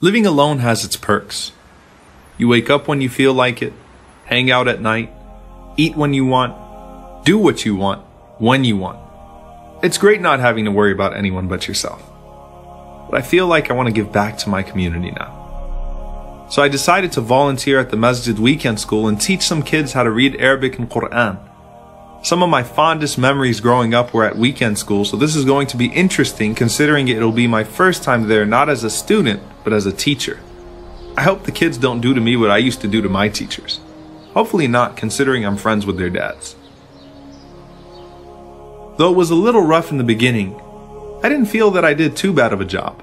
Living alone has its perks. You wake up when you feel like it, hang out at night, eat when you want, do what you want, when you want. It's great not having to worry about anyone but yourself. But I feel like I want to give back to my community now. So I decided to volunteer at the Masjid Weekend School and teach some kids how to read Arabic and Quran. Some of my fondest memories growing up were at weekend school, so this is going to be interesting considering it'll be my first time there not as a student, but as a teacher. I hope the kids don't do to me what I used to do to my teachers. Hopefully not, considering I'm friends with their dads. Though it was a little rough in the beginning, I didn't feel that I did too bad of a job.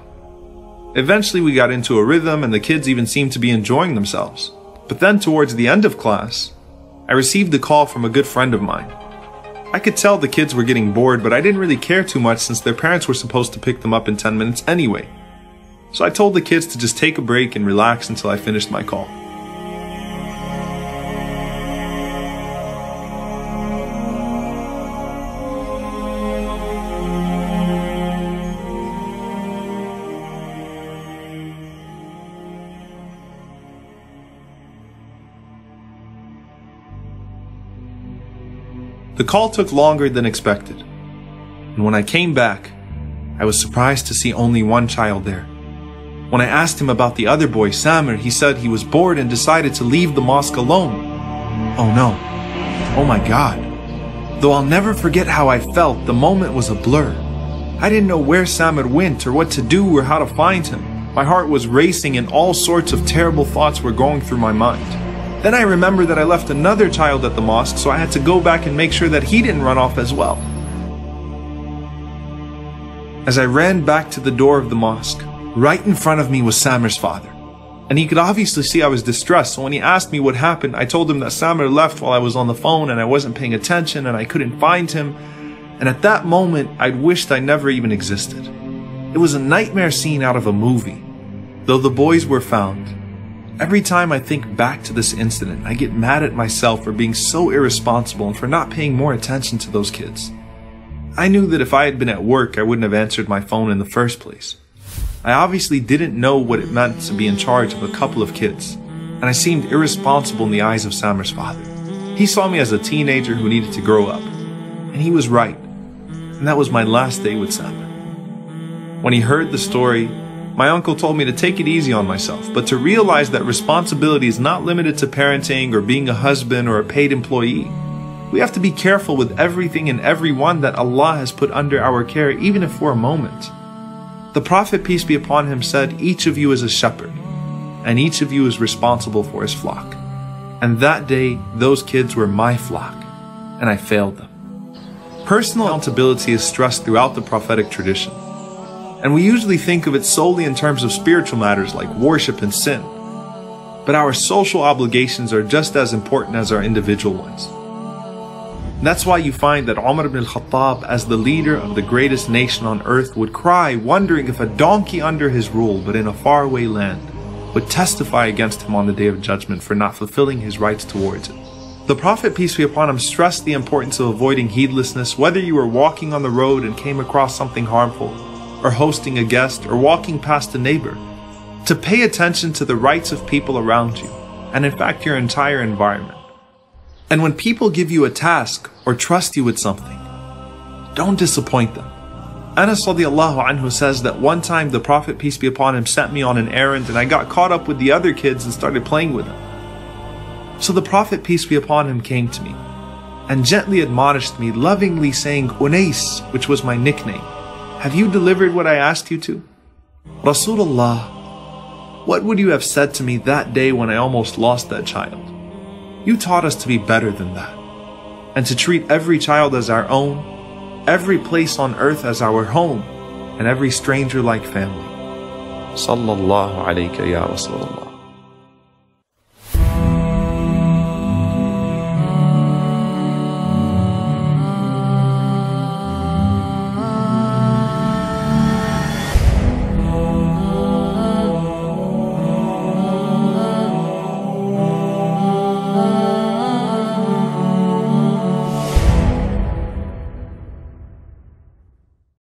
Eventually we got into a rhythm and the kids even seemed to be enjoying themselves. But then towards the end of class, I received a call from a good friend of mine. I could tell the kids were getting bored, but I didn't really care too much since their parents were supposed to pick them up in 10 minutes anyway. So I told the kids to just take a break and relax until I finished my call. The call took longer than expected, and when I came back, I was surprised to see only one child there. When I asked him about the other boy, Samir, he said he was bored and decided to leave the mosque alone. Oh no. Oh my God. Though I'll never forget how I felt, the moment was a blur. I didn't know where Samir went or what to do or how to find him. My heart was racing and all sorts of terrible thoughts were going through my mind. Then I remembered that I left another child at the mosque, so I had to go back and make sure that he didn't run off as well. As I ran back to the door of the mosque, right in front of me was Samir's father. And he could obviously see I was distressed, so when he asked me what happened, I told him that Samir left while I was on the phone and I wasn't paying attention and I couldn't find him. And at that moment, I'd wished I never even existed. It was a nightmare scene out of a movie. Though the boys were found, every time I think back to this incident, I get mad at myself for being so irresponsible and for not paying more attention to those kids. I knew that if I had been at work, I wouldn't have answered my phone in the first place. I obviously didn't know what it meant to be in charge of a couple of kids, and I seemed irresponsible in the eyes of Samir's father. He saw me as a teenager who needed to grow up, and he was right, and that was my last day with Samir. When he heard the story, my uncle told me to take it easy on myself, but to realize that responsibility is not limited to parenting or being a husband or a paid employee. We have to be careful with everything and everyone that Allah has put under our care, even if for a moment. The Prophet, peace be upon him, said, "Each of you is a shepherd, and each of you is responsible for his flock." And that day, those kids were my flock, and I failed them. Personal accountability is stressed throughout the prophetic tradition. And we usually think of it solely in terms of spiritual matters like worship and sin. But our social obligations are just as important as our individual ones. And that's why you find that Umar ibn al-Khattab, as the leader of the greatest nation on earth, would cry, wondering if a donkey under his rule, but in a faraway land, would testify against him on the Day of Judgment for not fulfilling his rights towards it. The Prophet, peace be upon him, stressed the importance of avoiding heedlessness, whether you were walking on the road and came across something harmful, or hosting a guest, or walking past a neighbor, to pay attention to the rights of people around you, and in fact your entire environment. And when people give you a task or trust you with something, don't disappoint them. Anas radiallahu anhu says that one time the Prophet, peace be upon him, sent me on an errand and I got caught up with the other kids and started playing with them. So the Prophet, peace be upon him, came to me and gently admonished me, lovingly saying, "Unais," which was my nickname, "have you delivered what I asked you to?" Rasulullah, what would you have said to me that day when I almost lost that child? You taught us to be better than that, and to treat every child as our own, every place on earth as our home, and every stranger like family. Sallallahu alayka ya Rasulullah.